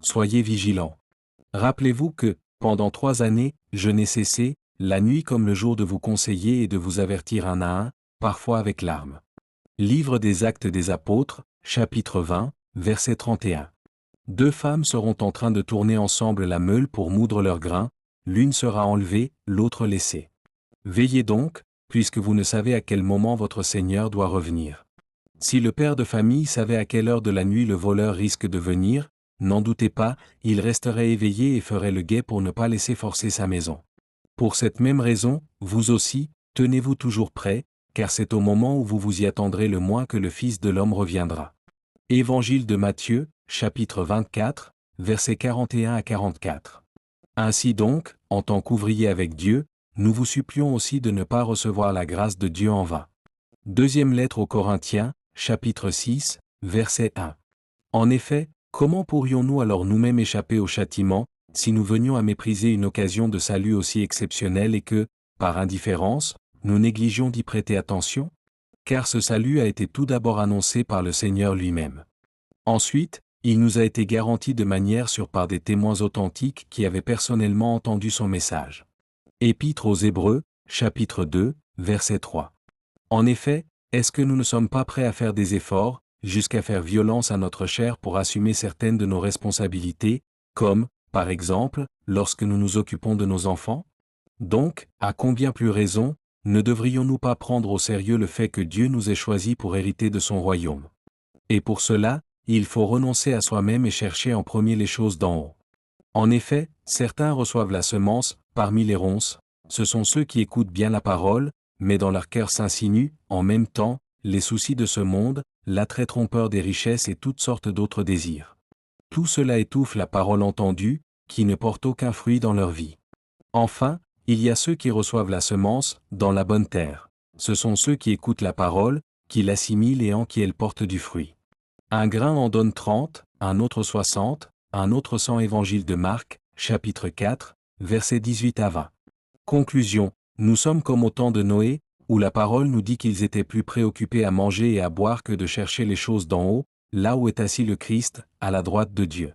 soyez vigilants. Rappelez-vous que, pendant 3 années, je n'ai cessé, la nuit comme le jour de vous conseiller et de vous avertir un à un, parfois avec larmes. Livre des Actes des Apôtres, chapitre 20, verset 31. 2 femmes seront en train de tourner ensemble la meule pour moudre leur grain, l'une sera enlevée, l'autre laissée. Veillez donc, puisque vous ne savez à quel moment votre Seigneur doit revenir. Si le père de famille savait à quelle heure de la nuit le voleur risque de venir, n'en doutez pas, il resterait éveillé et ferait le guet pour ne pas laisser forcer sa maison. Pour cette même raison, vous aussi, tenez-vous toujours prêts, car c'est au moment où vous vous y attendrez le moins que le Fils de l'homme reviendra. Évangile de Matthieu, chapitre 24, versets 41 à 44. Ainsi donc, en tant qu'ouvriers avec Dieu, nous vous supplions aussi de ne pas recevoir la grâce de Dieu en vain. Deuxième lettre aux Corinthiens, chapitre 6, verset 1. En effet, comment pourrions-nous alors nous-mêmes échapper au châtiment, si nous venions à mépriser une occasion de salut aussi exceptionnelle et que, par indifférence, nous négligions d'y prêter attention? Car ce salut a été tout d'abord annoncé par le Seigneur lui-même. Ensuite, il nous a été garanti de manière sûre par des témoins authentiques qui avaient personnellement entendu son message. Épître aux Hébreux, chapitre 2, verset 3. En effet, est-ce que nous ne sommes pas prêts à faire des efforts, jusqu'à faire violence à notre chair pour assumer certaines de nos responsabilités, comme, par exemple, lorsque nous nous occupons de nos enfants? Donc, à combien plus raison, ne devrions-nous pas prendre au sérieux le fait que Dieu nous ait choisis pour hériter de son royaume? Et pour cela, il faut renoncer à soi-même et chercher en premier les choses d'en haut. En effet, certains reçoivent la semence, parmi les ronces, ce sont ceux qui écoutent bien la parole, mais dans leur cœur s'insinuent, en même temps, les soucis de ce monde, l'attrait trompeur des richesses et toutes sortes d'autres désirs. Tout cela étouffe la parole entendue, qui ne porte aucun fruit dans leur vie. Enfin, il y a ceux qui reçoivent la semence, dans la bonne terre. Ce sont ceux qui écoutent la parole, qui l'assimilent et en qui elle porte du fruit. Un grain en donne 30, un autre 60, un autre 100. Évangile de Marc, chapitre 4, versets 18 à 20. Conclusion, nous sommes comme au temps de Noé, où la parole nous dit qu'ils étaient plus préoccupés à manger et à boire que de chercher les choses d'en haut, là où est assis le Christ, à la droite de Dieu.